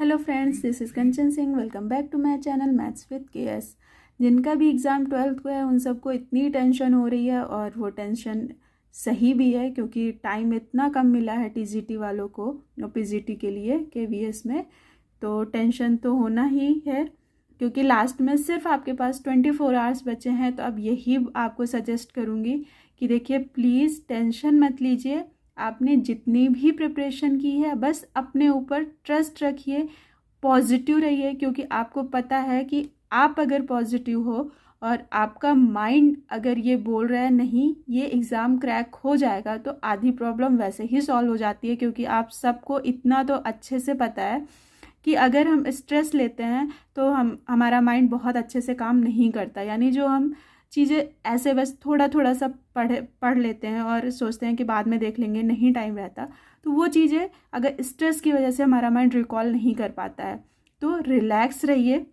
Hello friends, this is Kanchan Singh. Welcome back to my channel maths with KS. जिनका भी exam 12th को है उन सबको इतनी टेंशन हो रही है, और वो टेंशन सही भी है क्योंकि टाइम इतना कम मिला है टीजीटी वालों को और पीजीटी के लिए केवीएस में। तो टेंशन तो होना ही है क्योंकि लास्ट में सिर्फ आपके पास 24 आवर्स बचे हैं। तो अब यही आपको सजेस्ट करूँगी कि देखिए, प्लीज़ टेंशन मत लीजिए। आपने जितनी भी प्रिपरेशन की है बस अपने ऊपर ट्रस्ट रखिए, पॉजिटिव रहिए, क्योंकि आपको पता है कि आप अगर पॉजिटिव हो और आपका माइंड अगर ये बोल रहा है नहीं ये एग्ज़ाम क्रैक हो जाएगा, तो आधी प्रॉब्लम वैसे ही सॉल्व हो जाती है। क्योंकि आप सबको इतना तो अच्छे से पता है कि अगर हम स्ट्रेस लेते हैं तो हमारा माइंड बहुत अच्छे से काम नहीं करता। यानी जो हम चीज़ें ऐसे बस थोड़ा थोड़ा सा पढ़ लेते हैं और सोचते हैं कि बाद में देख लेंगे, नहीं टाइम रहता, तो वो चीज़ें अगर स्ट्रेस की वजह से हमारा माइंड रिकॉल नहीं कर पाता है। तो रिलैक्स रहिए।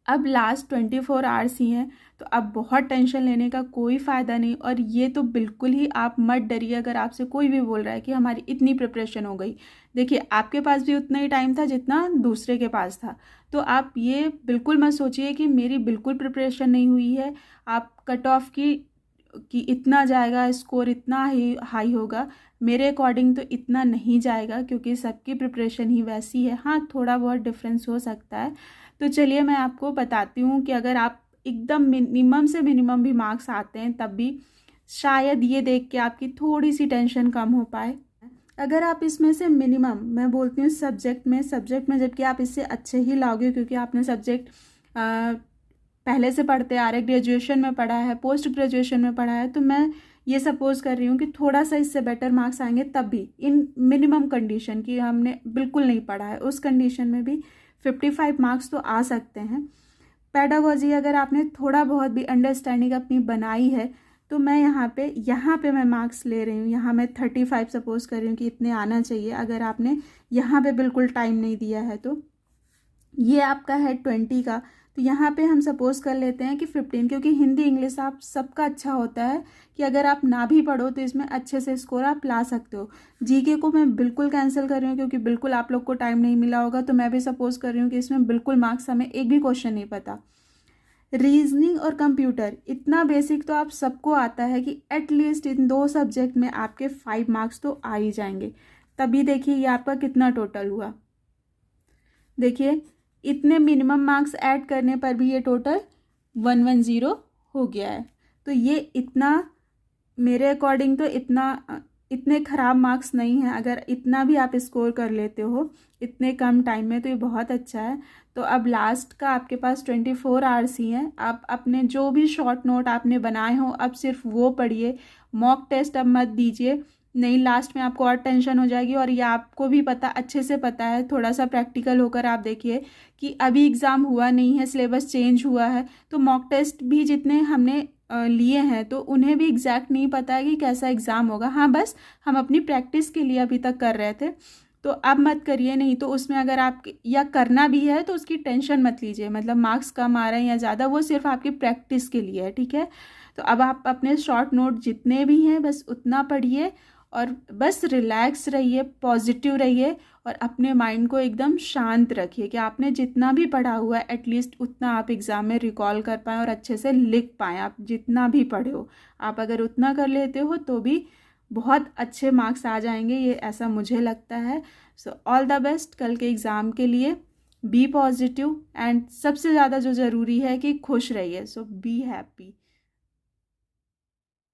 अब लास्ट 24 आवर्स ही हैं, तो अब बहुत टेंशन लेने का कोई फ़ायदा नहीं। और ये तो बिल्कुल ही आप मत डरिए अगर आपसे कोई भी बोल रहा है कि हमारी इतनी प्रिपरेशन हो गई। देखिए, आपके पास भी उतना ही टाइम था जितना दूसरे के पास था। तो आप ये बिल्कुल मत सोचिए कि मेरी बिल्कुल प्रिपरेशन नहीं हुई है। आप कट ऑफ कि इतना जाएगा, स्कोर इतना हाई होगा, मेरे अकॉर्डिंग तो इतना नहीं जाएगा क्योंकि सबकी प्रिपरेशन ही वैसी है। हाँ, थोड़ा बहुत डिफरेंस हो सकता है। तो चलिए मैं आपको बताती हूँ कि अगर आप एकदम मिनिमम से मिनिमम भी मार्क्स आते हैं तब भी शायद ये देख के आपकी थोड़ी सी टेंशन कम हो पाए। अगर आप इसमें से मिनिमम, मैं बोलती हूँ सब्जेक्ट में जबकि आप इससे अच्छे ही लाओगे क्योंकि आपने सब्जेक्ट पहले से पढ़ते आ रहे, ग्रेजुएशन में पढ़ा है, पोस्ट ग्रेजुएशन में पढ़ा है, तो मैं ये सपोज कर रही हूँ कि थोड़ा सा इससे बेटर मार्क्स आएंगे। तब भी इन मिनिमम कंडीशन की हमने बिल्कुल नहीं पढ़ा है, उस कंडीशन में भी 55 मार्क्स तो आ सकते हैं। पेडागोजी अगर आपने थोड़ा बहुत भी अंडरस्टैंडिंग अपनी बनाई है तो मैं यहाँ पे मैं मार्क्स ले रही हूँ। यहाँ मैं 35 सपोज कर रही हूँ कि इतने आना चाहिए। अगर आपने यहाँ पे बिल्कुल टाइम नहीं दिया है तो ये आपका है 20 का, तो यहाँ पे हम सपोज कर लेते हैं कि 15, क्योंकि हिंदी इंग्लिश आप सबका अच्छा होता है कि अगर आप ना भी पढ़ो तो इसमें अच्छे से स्कोर आप ला सकते हो। जीके को मैं बिल्कुल कैंसिल कर रही हूँ क्योंकि बिल्कुल आप लोग को टाइम नहीं मिला होगा, तो मैं भी सपोज कर रही हूँ कि इसमें बिल्कुल मार्क्स, हमें एक भी क्वेश्चन नहीं पता। रीजनिंग और कंप्यूटर इतना बेसिक तो आप सबको आता है कि एटलीस्ट इन 2 सब्जेक्ट में आपके 5 मार्क्स तो आ ही जाएंगे। तभी देखिए ये आपका कितना टोटल हुआ। देखिए, इतने मिनिमम मार्क्स ऐड करने पर भी ये टोटल 110 हो गया है। तो ये इतना मेरे अकॉर्डिंग तो इतने ख़राब मार्क्स नहीं हैं। अगर इतना भी आप स्कोर कर लेते हो इतने कम टाइम में तो ये बहुत अच्छा है। तो अब लास्ट का आपके पास 24 आवर्स ही हैं। आप अपने जो भी शॉर्ट नोट आपने बनाए हो अब सिर्फ वो पढ़िए। मॉक टेस्ट अब मत दीजिए, नहीं लास्ट में आपको और टेंशन हो जाएगी। और ये आपको भी पता, अच्छे से पता है, थोड़ा सा प्रैक्टिकल होकर आप देखिए कि अभी एग्ज़ाम हुआ नहीं है, सिलेबस चेंज हुआ है, तो मॉक टेस्ट भी जितने हमने लिए हैं तो उन्हें भी एग्जैक्ट नहीं पता है कि कैसा एग्ज़ाम होगा। हाँ, बस हम अपनी प्रैक्टिस के लिए अभी तक कर रहे थे, तो अब मत करिए। नहीं तो उसमें अगर आप या करना भी है तो उसकी टेंशन मत लीजिए, मतलब मार्क्स कम आ रहे हैं या ज़्यादा, वो सिर्फ आपकी प्रैक्टिस के लिए है, ठीक है। तो अब आप अपने शॉर्ट नोट जितने भी हैं बस उतना पढ़िए और बस रिलैक्स रहिए, पॉजिटिव रहिए और अपने माइंड को एकदम शांत रखिए कि आपने जितना भी पढ़ा हुआ है एटलीस्ट उतना आप एग्ज़ाम में रिकॉल कर पाएँ और अच्छे से लिख पाएँ। आप जितना भी पढ़े हो, आप अगर उतना कर लेते हो तो भी बहुत अच्छे मार्क्स आ जाएंगे, ये ऐसा मुझे लगता है। सो ऑल द बेस्ट कल के एग्ज़ाम के लिए। बी पॉजिटिव एंड सबसे ज़्यादा जो ज़रूरी है कि खुश रहिए। सो बी हैप्पी।